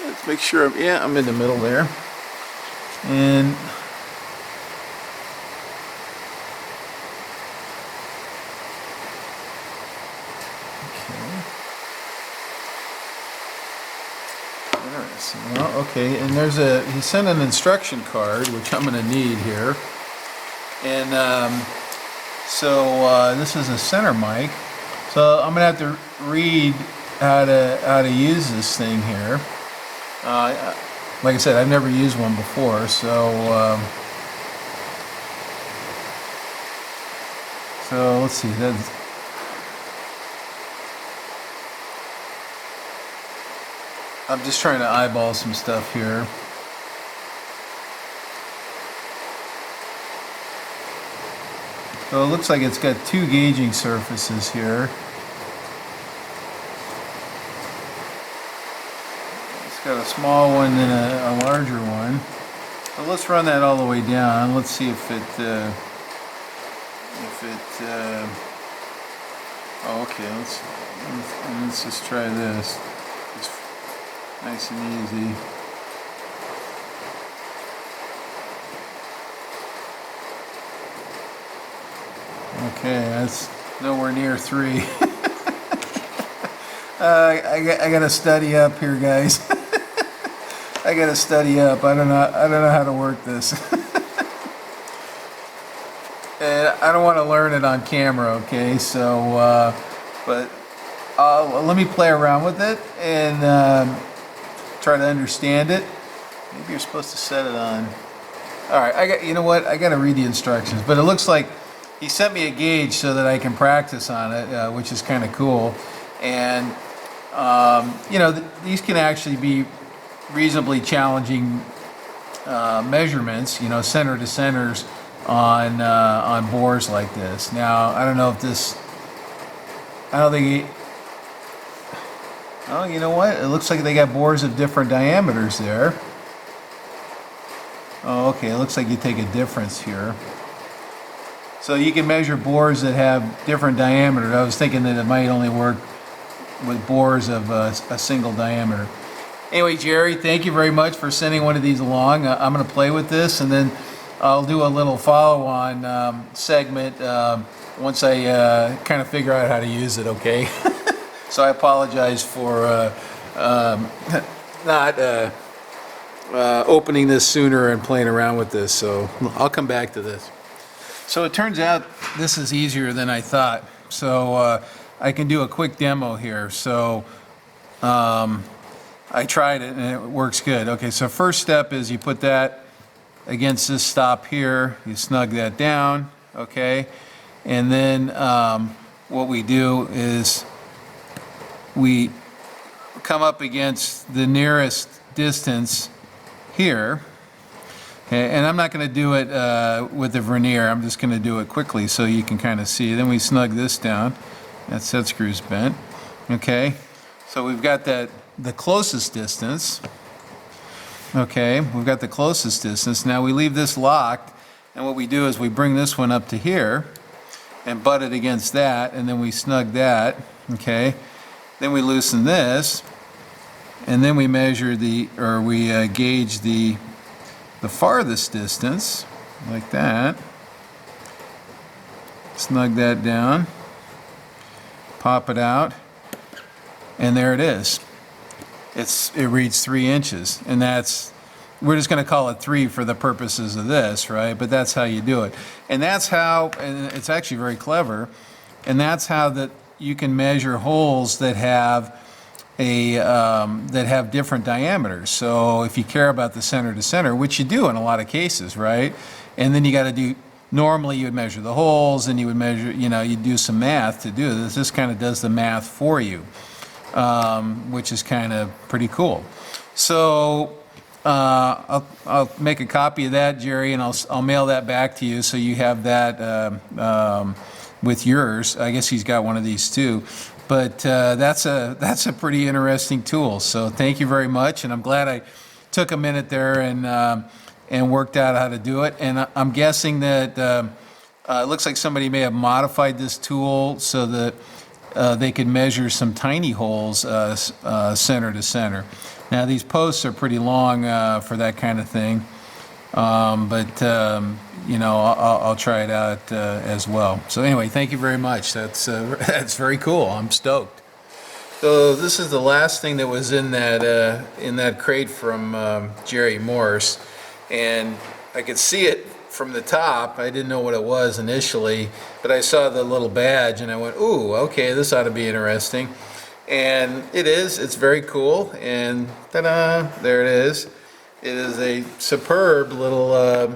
Let's make sure I'm in the middle there. And Interesting. Well, okay, and he sent an instruction card, which I'm gonna need here. And this is a center mic. So I'm gonna have to read how to use this thing here. Like I said, I've never used one before, so let's see. I'm just trying to eyeball some stuff here. So it looks like it's got two gauging surfaces here. It's got a small one and a larger one. So let's run that all the way down. Let's see if it oh, okay, let's just try this. Just nice and easy. Okay, that's nowhere near 3. I gotta study up here, guys. I gotta study up. I don't know how to work this. And I don't want to learn it on camera, okay? So, but let me play around with it and try to understand it. Maybe you're supposed to set it on. All right, you know what? I got to read the instructions, but it looks like he sent me a gauge so that I can practice on it, which is kind of cool. And you know, these can actually be reasonably challenging measurements. You know, center to centers on bores like this. Now, I don't know if this. I don't think. Oh, you know what? It looks like they got bores of different diameters there. Oh, okay. It looks like you take a difference here. So you can measure bores that have different diameters. I was thinking that it might only work with bores of a single diameter. Anyway, Jerry, thank you very much for sending one of these along. I'm going to play with this, and then I'll do a little follow-on segment once I kind of figure out how to use it, okay? So I apologize for not opening this sooner and playing around with this, so I'll come back to this. So it turns out this is easier than I thought. So I can do a quick demo here. So I tried it and it works good. Okay, so first step is you put that against this stop here. You snug that down, okay? And then what we do is we come up against the nearest distance here. And I'm not going to do it with the vernier. I'm just going to do it quickly so you can kind of see. Then we snug this down. That set screw's bent. Okay, so we've got the closest distance. Okay, we've got the closest distance. Now we leave this locked, and what we do is we bring this one up to here and butt it against that, and then we snug that. Okay, then we loosen this, and then we measure we gauge the farthest distance, like that. Snug that down, pop it out, and there it is. It reads 3 inches, and we're just going to call it 3 for the purposes of this, right? But that's how you do it, and that's how, and it's actually very clever, and that's how that you can measure holes that have different diameters. So if you care about the center to center, which you do in a lot of cases, right? And then you got to do, normally you would measure the holes and you would measure, you know, you do some math to do this. This kind of does the math for you, which is kind of pretty cool. So I'll make a copy of that, Jerry, and I'll mail that back to you so you have that with yours. I guess he's got one of these too. But that's a pretty interesting tool. So thank you very much, and I'm glad I took a minute there and worked out how to do it. And I'm guessing that it looks like somebody may have modified this tool so that they could measure some tiny holes center to center. Now these posts are pretty long for that kind of thing, but you know, I'll try it out as well. So anyway, thank you very much. That's very cool. I'm stoked. So this is the last thing that was in that crate from Jerry Morse, and I could see it from the top. I didn't know what it was initially, but I saw the little badge and I went, ooh, okay, this ought to be interesting. And it is, it's very cool, and ta-da, there it is. It is a superb little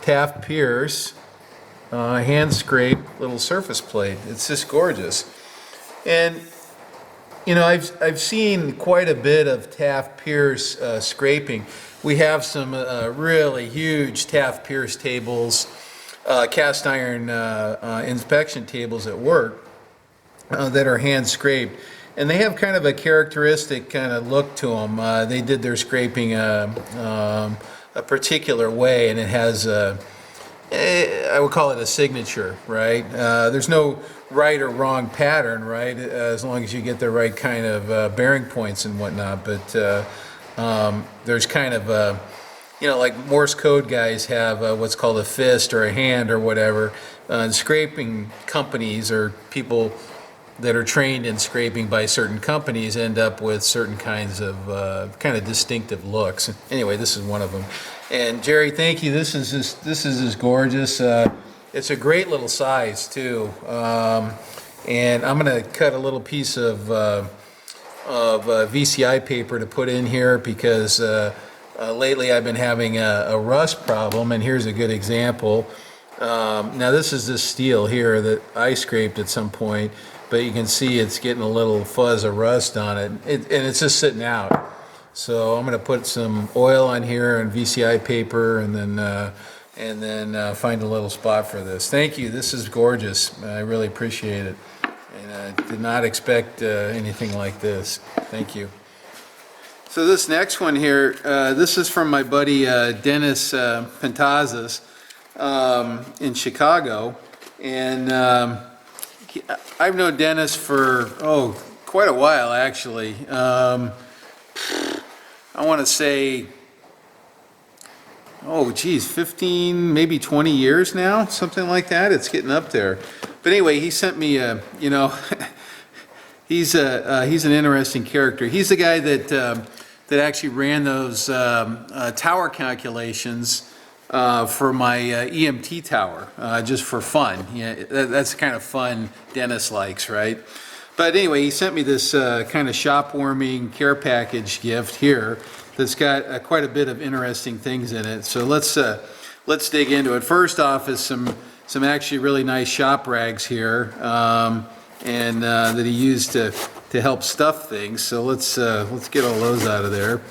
Taft Peirce hand scraped little surface plate. It's just gorgeous. And you know, I've seen quite a bit of Taft Peirce scraping. We have some really huge Taft Peirce tables, cast iron inspection tables at work that are hand scraped, and they have kind of a characteristic kind of look to them. They did their scraping a particular way, and it has I would call it a signature, right? There's no right or wrong pattern, right? As long as you get the right kind of bearing points and whatnot. But there's kind of you know, like Morse code guys have what's called a fist or a hand or whatever. Scraping companies or people that are trained in scraping by certain companies end up with certain kinds of kind of distinctive looks. Anyway, this is one of them. And Jerry, thank you. This is just gorgeous. It's a great little size too. And I'm going to cut a little piece of VCI paper to put in here because lately I've been having a rust problem, and here's a good example. Now this is this steel here that I scraped at some point, but you can see it's getting a little fuzz of rust on it, and it's just sitting out. So I'm going to put some oil on here and VCI paper, and then find a little spot for this. Thank you. This is gorgeous. I really appreciate it, and I did not expect anything like this. Thank you. So this next one here, this is from my buddy Dennis Panatazas in Chicago, and I've known Dennis for quite a while actually. I want to say, oh geez, 15, maybe 20 years now, something like that. It's getting up there. But anyway, he sent me you know, he's an interesting character. He's the guy that actually ran those tower calculations for my EMT tower, just for fun. Yeah, that's the kind of fun Dennis likes, right? But anyway, he sent me this kind of shop warming care package gift here that's got quite a bit of interesting things in it. So let's dig into it. First off is some actually really nice shop rags here, and that he used to help stuff things. So let's get all those out of there,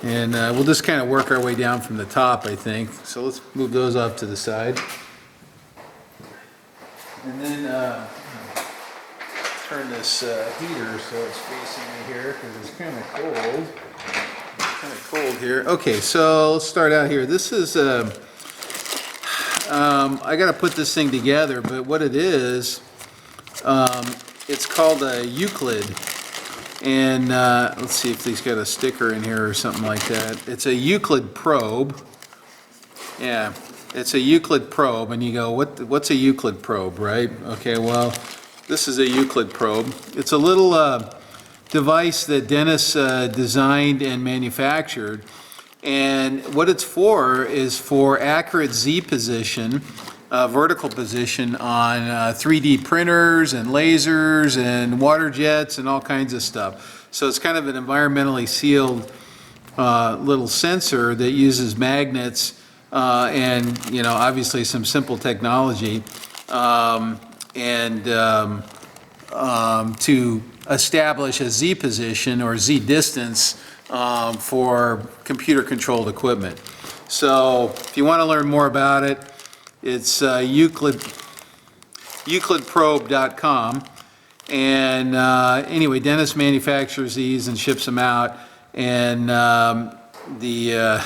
and we'll just kind of work our way down from the top, I think. So let's move those off to the side, and then turn this heater so it's facing me here because it's kind of cold. Here. Okay, so let's start out here. This is I got to put this thing together, but what it is, it's called a Euclid, and let's see if he's got a sticker in here or something like that. It's a Euclid Probe. Yeah, it's a Euclid Probe, and you go, what's a Euclid Probe, right? Okay, well, this is a Euclid Probe. It's a little device that Dennis designed and manufactured, and what it's for is for accurate Z position, vertical position on 3D printers and lasers and water jets and all kinds of stuff. So it's kind of an environmentally sealed little sensor that uses magnets and, you know, obviously some simple technology to establish a Z position or Z distance for computer controlled equipment. So if you want to learn more about it, it's euclidprobe.com. And anyway, Dennis manufactures these and ships them out, and the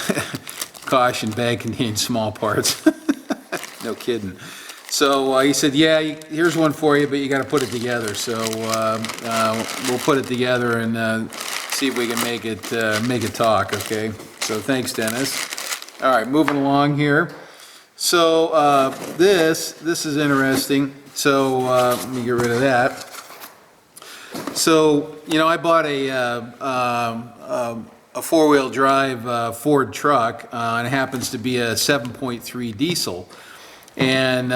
caution, bag contains small parts. No kidding. So he said, yeah, here's one for you, but you got to put it together. So we'll put it together and see if we can make it talk, okay? So thanks, Dennis. All right, moving along here. So this is interesting. So let me get rid of that. So, you know, I bought a four-wheel drive Ford truck, and it happens to be a 7.3 diesel. And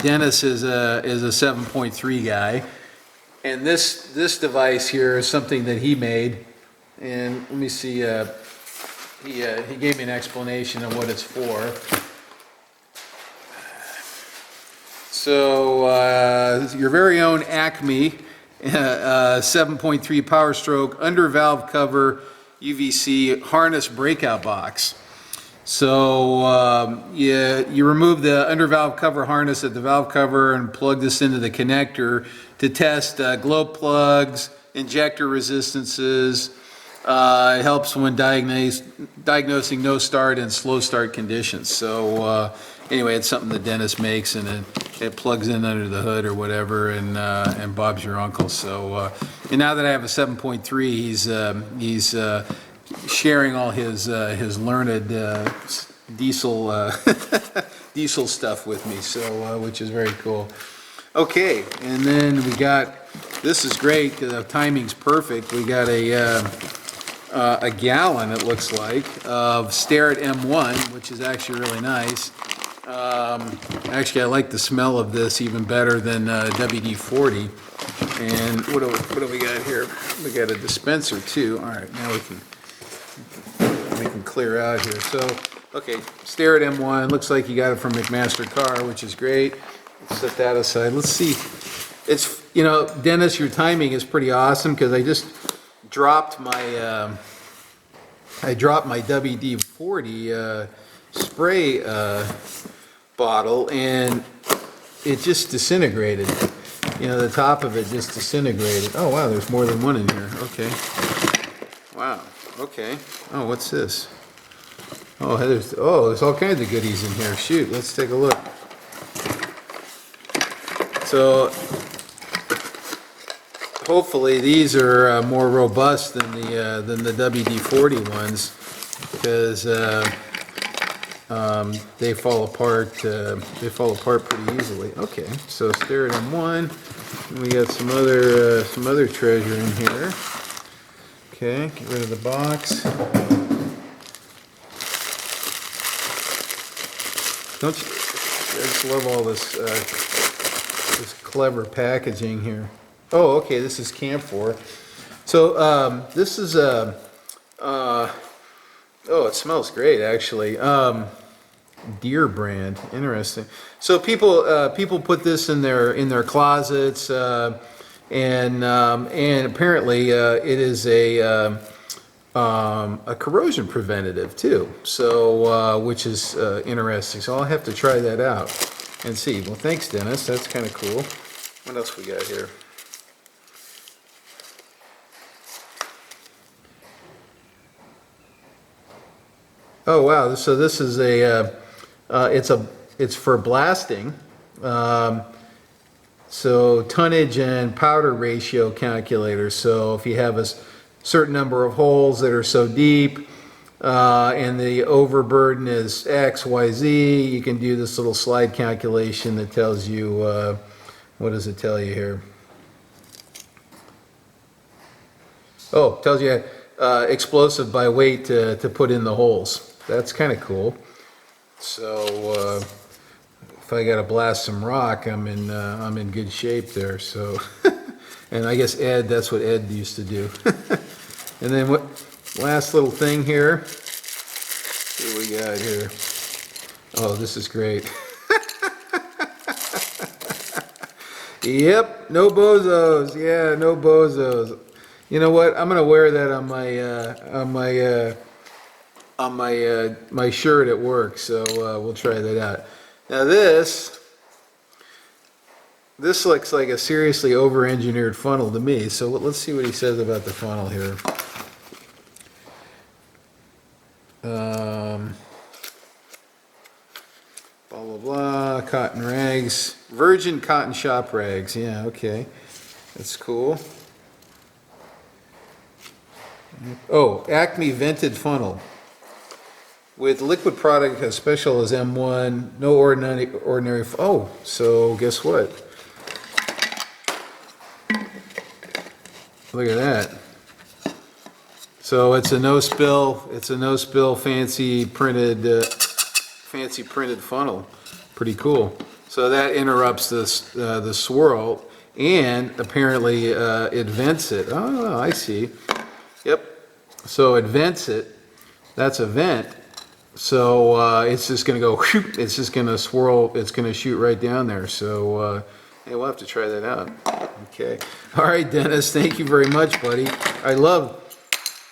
Dennis is a 7.3 guy. And this device here is something that he made. And let me see, he gave me an explanation of what it's for. So, your very own Acme 7.3 Power Stroke under valve cover UVC harness breakout box. So you remove the under valve cover harness at the valve cover and plug this into the connector to test glow plugs, injector resistances. It helps when diagnosing no start and slow start conditions. So anyway, it's something that Dennis makes, and it plugs in under the hood or whatever, and Bob's your uncle. So and now that I have a 7.3, he's sharing all his learned diesel diesel stuff with me. So which is very cool. Okay, and then we got, this is great because the timing's perfect. We got a gallon, it looks like, of Starrett M1, which is actually really nice. Actually, I like the smell of this even better than WD-40. And what do we got here? We got a dispenser too. All right, now we can clear out here. So, okay, Starrett M1. Looks like you got it from McMaster Carr, which is great. Let's set that aside. Let's see. It's, you know, Dennis, your timing is pretty awesome because I just dropped my WD-40 spray bottle, and it just disintegrated. You know, the top of it just disintegrated. Oh wow, there's more than one in here. Okay. Wow. Okay. Oh, what's this? Oh, there's all kinds of goodies in here. Shoot, let's take a look. So hopefully these are more robust than the WD-40 ones, because they fall apart. They fall apart pretty easily. Okay, so Starrett M1. We got some other treasure in here. Okay, get rid of the box. Don't you? I just love all this this clever packaging here. Oh, okay, this is Camphor. So this is a. Oh, it smells great actually. Deer brand, interesting. So people put this in their closets, and apparently it is a corrosion preventative too. So which is interesting. So I'll have to try that out and see. Well, thanks, Dennis. That's kind of cool. What else we got here? Oh wow! So this is it's for blasting. So tonnage and powder ratio calculator. So if you have a certain number of holes that are so deep, and the overburden is X, Y, Z, you can do this little slide calculation that tells you, what does it tell you here? Oh, it tells you explosive by weight to put in the holes. That's kind of cool. So if I got to blast some rock, I'm in good shape there. So, and I guess Ed, that's what Ed used to do. And then what? Last little thing here. What do we got here? Oh, this is great. Yep, no bozos. Yeah, no bozos. You know what? I'm gonna wear that on my shirt at work. So we'll try that out. Now this looks like a seriously over-engineered funnel to me. So let's see what he says about the funnel here. Blah blah blah. Cotton rags, virgin cotton shop rags. Yeah, okay, that's cool. Oh, Acme vented funnel with liquid product as special as M1. No ordinary. Oh, so guess what? Look at that. So it's a no spill, fancy printed funnel. Pretty cool. So that interrupts this, the swirl, and apparently it vents it. Oh, I see. Yep. So it vents it. That's a vent. So it's just going to go, whoop, it's just going to swirl, it's going to shoot right down there. So hey, we'll have to try that out. Okay. All right, Dennis, thank you very much, buddy.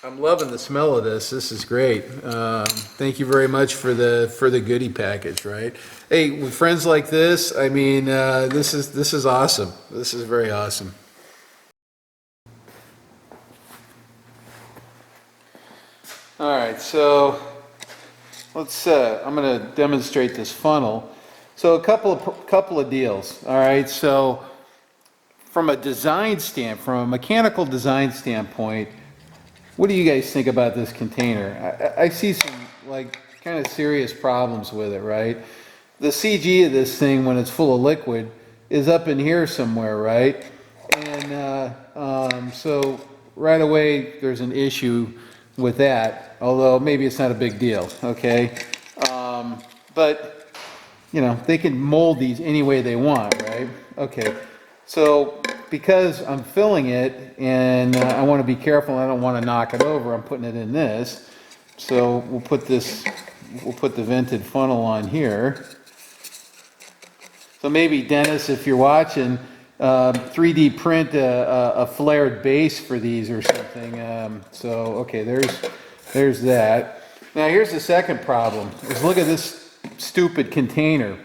I'm loving the smell of this. This is great. Thank you very much for the goodie package, right? Hey, with friends like this, I mean, this is awesome. This is very awesome. All right, so let's. I'm going to demonstrate this funnel. So a couple of deals. All right, so from a mechanical design standpoint, what do you guys think about this container? I see some like kind of serious problems with it, right? The CG of this thing when it's full of liquid is up in here somewhere, right? And so right away there's an issue with that, although maybe it's not a big deal, okay? But, you know, they can mold these any way they want, right? Okay, so because I'm filling it and I want to be careful, I don't want to knock it over, I'm putting it in this. So we'll put the vented funnel on here. So maybe, Dennis, if you're watching, 3D print a flared base for these or something. So, okay, there's that. Now here's the second problem, is look at this stupid container.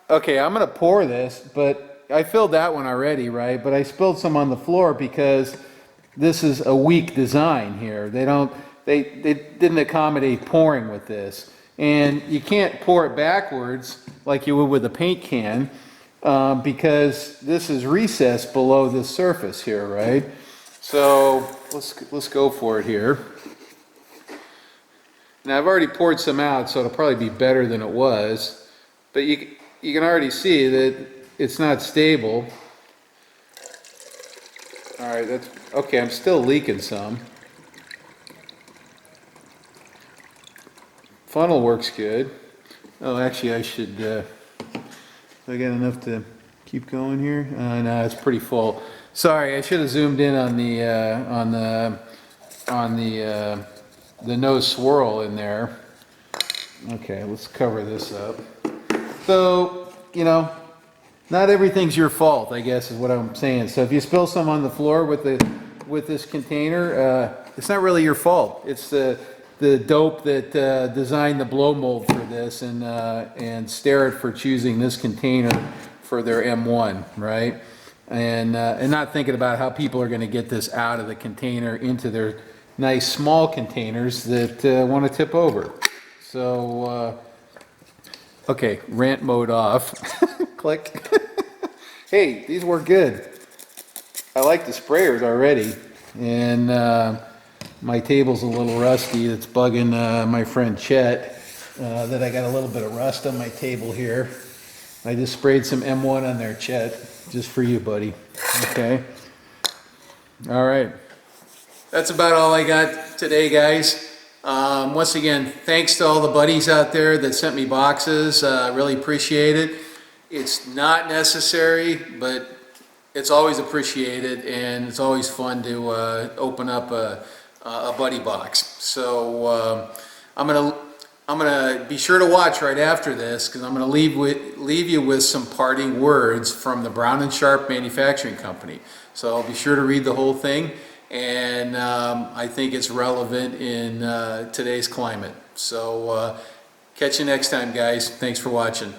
Okay, I'm gonna pour this, but I filled that one already, right? But I spilled some on the floor because this is a weak design here. They didn't accommodate pouring with this. And you can't pour it backwards like you would with a paint can because this is recessed below the surface here, right? So let's go for it here. Now I've already poured some out, so it'll probably be better than it was. But you can already see that it's not stable. All right, that's okay. I'm still leaking some. Funnel works good. Oh, actually, I should. I got enough to keep going here. No, it's pretty full. Sorry, I should have zoomed in on the no swirl in there. Okay, let's cover this up. So, you know, not everything's your fault, I guess is what I'm saying. So if you spill some on the floor with this container, it's not really your fault. It's the dope that designed the blow mold for this, and Starrett for choosing this container for their M1, right? And not thinking about how people are going to get this out of the container into their nice small containers that want to tip over. So, okay, rant mode off. Click. Hey, these work good. I like the sprayers already, and my table's a little rusty. It's bugging my friend Chet that I got a little bit of rust on my table here. I just sprayed some M1 on there, Chet, just for you, buddy. Okay. All right. That's about all I got today, guys. Once again, thanks to all the buddies out there that sent me boxes. I really appreciate it. It's not necessary, but it's always appreciated, and it's always fun to open up a buddy box. So I'm gonna be sure to watch right after this, because I'm gonna leave you with some parting words from the Brown and Sharp Manufacturing Company. So I'll be sure to read the whole thing, and I think it's relevant in today's climate. So catch you next time, guys. Thanks for watching.